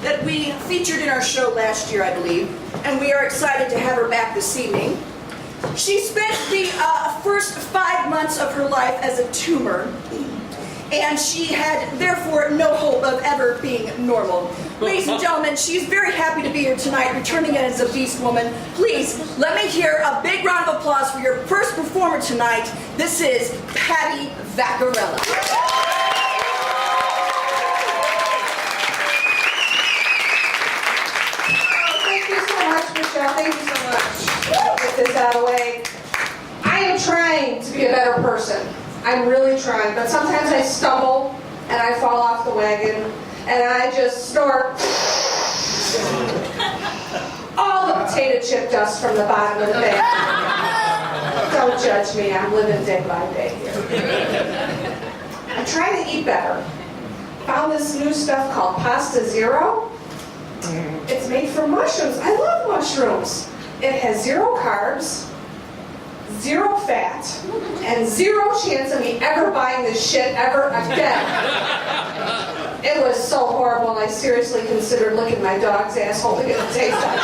that we featured in our show last year, I believe, and we are excited to have her back this evening. She spent the first 5 months of her life as a tumor, and she had therefore no hope of ever being normal. Ladies and gentlemen, she's very happy to be here tonight, returning in as a Beastwoman. Please, let me hear a big round of applause for your first performer tonight. This is Patty Vaccarella. Thank you so much, Michelle. Thank you so much. I'll get this out of the way. I am trying to be a better person. I'm really trying, but sometimes I stumble and I fall off the wagon and I just snort all the potato chip dust from the bottom of the bag. Don't judge me, I'm living day by day here. I'm trying to eat better. Found this new stuff called Pasta Zero. It's made from mushrooms. I love mushrooms. It has 0 carbs, 0 fat, and 0 chance of me ever buying this shit ever again. It was so horrible, I seriously considered licking my dog's asshole to get a taste of it.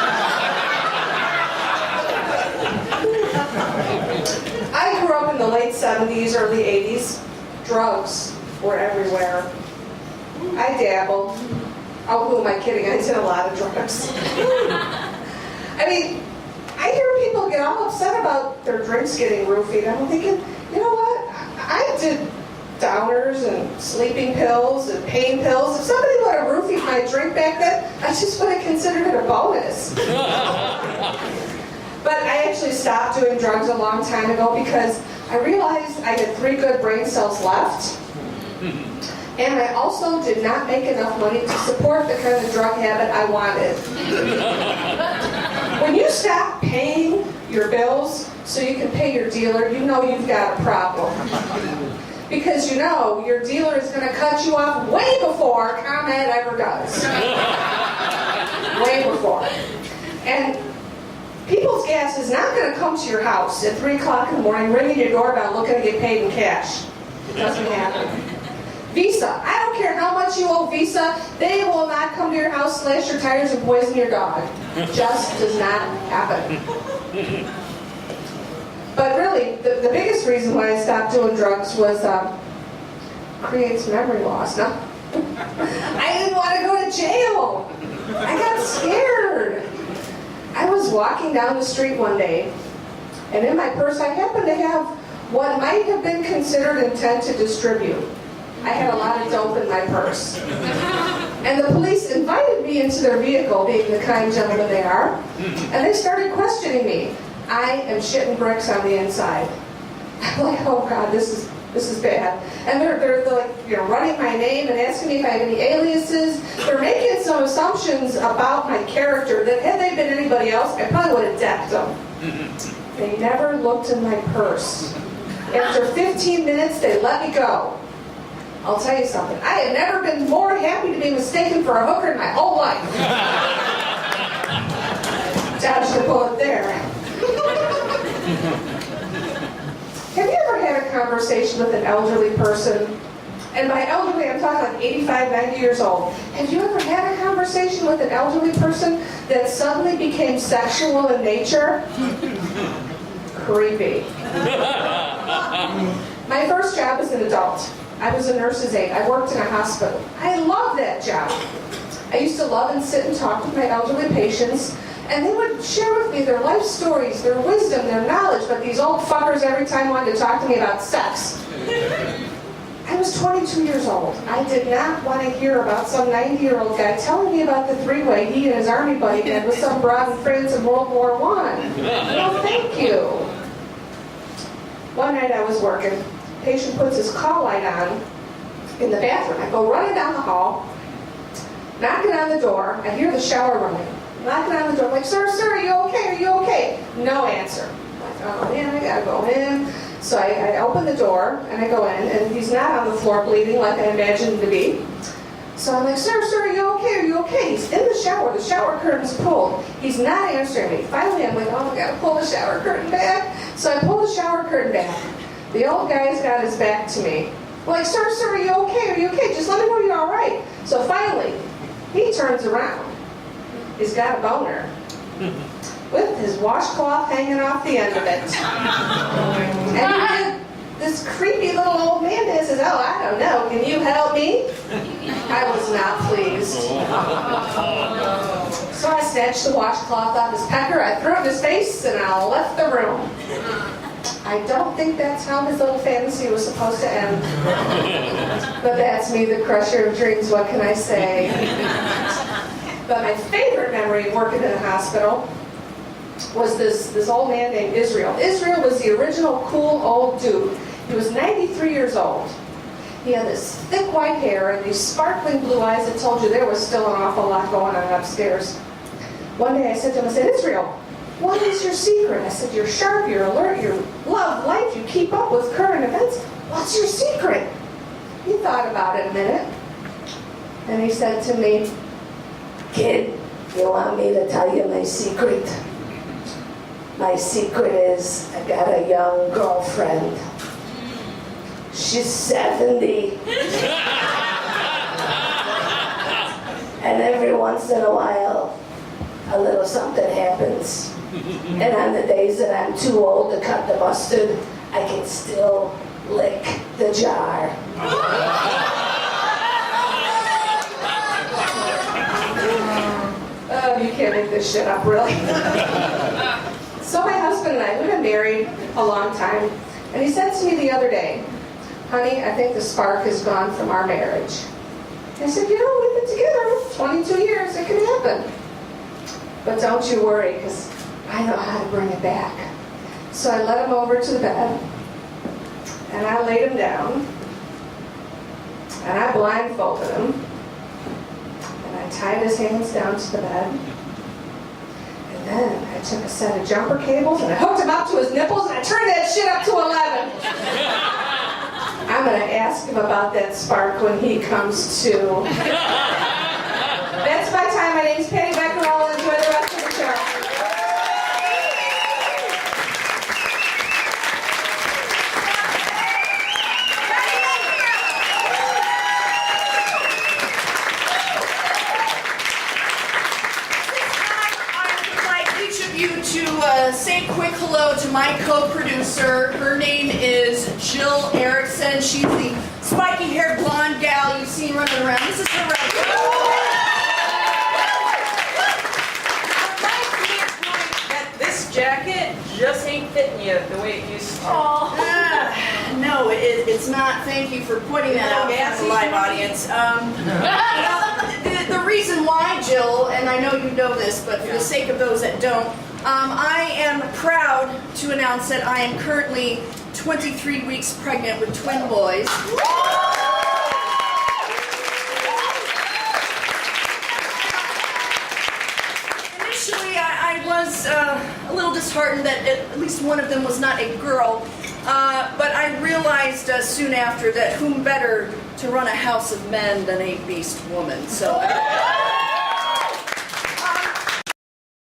I grew up in the late 70s, early 80s. Drugs were everywhere. I dabbled. Oh, who am I kidding? I did a lot of drugs. I mean, I hear people get all upset about their drinks getting roofied. I'm thinking, you know what? I did downers and sleeping pills and pain pills. If somebody would have roofied my drink back then, I just would have considered it a bonus. But I actually stopped doing drugs a long time ago because I realized I had 3 good brain cells left. And I also did not make enough money to support the kind of drug habit I wanted. When you stop paying your bills so you can pay your dealer, you know you've got a problem. Because you know your dealer is going to cut you off way before ComEd ever does. Way before. And People's Gas is not going to come to your house at 3 o'clock in the morning, ringing your doorbell looking to get paid in cash. It doesn't happen. Visa. I don't care how much you owe Visa, they will not come to your house, slash your tires, and poison your dog. Just does not happen. But really, the biggest reason why I stopped doing drugs was creates memory loss. No? I didn't want to go to jail. I got scared. I was walking down the street one day, and in my purse I happened to have what might have been considered intent to distribute. I had a lot of dope in my purse. And the police invited me into their vehicle, being the kind gentlemen they are, and they started questioning me. I am shitting bricks on the inside. I'm like, oh God, this is bad. And they're like, running my name and asking me if I have any aliases. They're making some assumptions about my character that had they been anybody else, I probably would have decked them. They never looked in my purse. After 15 minutes, they let me go. I'll tell you something. I have never been more happy to be mistaken for a hooker in my whole life. Dodged the bullet there. Have you ever had a conversation with an elderly person? And by elderly, I'm talking like 85, 90 years old. Have you ever had a conversation with an elderly person that suddenly became sexual in nature? Creepy. My first job as an adult. I was a nurse's aide. I worked in a hospital. I loved that job. I used to love and sit and talk with my elderly patients, and they would share with me their life stories, their wisdom, their knowledge, but these old fuckers every time wanted to talk to me about sex. I was 22 years old. I did not want to hear about some 90-year-old guy telling me about the 3-way he and his army buddy had with some broad in France in World War I. No, thank you. One night I was working. Patient puts his call light on in the bathroom. I go running down the hall, knocking on the door. I hear the shower running. Knocking on the door. I'm like, sir, are you okay? Are you okay? No answer. I'm like, oh man, I gotta go in. So I open the door and I go in, and he's not on the floor bleeding like I imagined him to be. So I'm like, sir, are you okay? Are you okay? He's in the shower curtain's pulled. He's not answering me. Finally, I'm like, oh, I gotta pull the shower curtain back. So I pull the shower curtain back. The old guy's got his back to me. I'm like, sir, are you okay? Are you okay? Just let me know you're all right. So finally, He turns around. He's got a boner with his washcloth hanging off the end of it. And he did this creepy little old man that says, "Oh, I don't know, can you help me?" I was not pleased. So I snatched the washcloth off his pecker, I threw it in his face, and I left the room. I don't think that's how his little fantasy was supposed to end. But that's me, the crusher of dreams, what can I say? But my favorite memory working in a hospital was this old man named Israel. Israel was the original cool old dude. He was 93 years old. He had this thick white hair and these sparkling blue eyes that told you there was still an awful lot going on upstairs. One day I said to him, I said, "Israel, what is your secret?" I said, "You're sharp, you're alert, you love life, you keep up with current events. What's your secret?" He thought about it a minute. And he said to me, "Kid, you want me to tell you my secret? My secret is I got a young girlfriend. She's 70. And every once in a while, a little something happens. And on the days that I'm too old to cut the mustard, I can still lick the jar." Oh, you can't make this shit up, really. So my husband and I, we've been married a long time, and he said to me the other day, "Honey, I think the spark is gone from our marriage." I said, "You know, we've been together 22 years, it can happen. But don't you worry, because I know how to bring it back." So I led him over to the bed, and I laid him down, and I blindfolded him, and I tied his hands down to the bed, and then I took a set of jumper cables, and I hooked him up to his nipples, and I turned that shit up to 11. I'm going to ask him about that spark when he comes to. That's my time. My name's Vaccarella. Enjoy the rest of the show. I would like each of you to say a quick hello to my co-producer. Her name is Jill Erickson. She's the spiky-haired blonde gal you've seen running around. This is her right here. This jacket just ain't fitting you the way it used to. No, it's not. Thank you for pointing that out to the live audience. The reason why, Jill, and I know you know this, but for the sake of those that don't, I am proud to announce that I am currently 23 weeks pregnant with twin boys. Initially, I was a little disheartened that at least one of them was not a girl, but I realized soon after that whom better to run a house of men than a beast woman. So.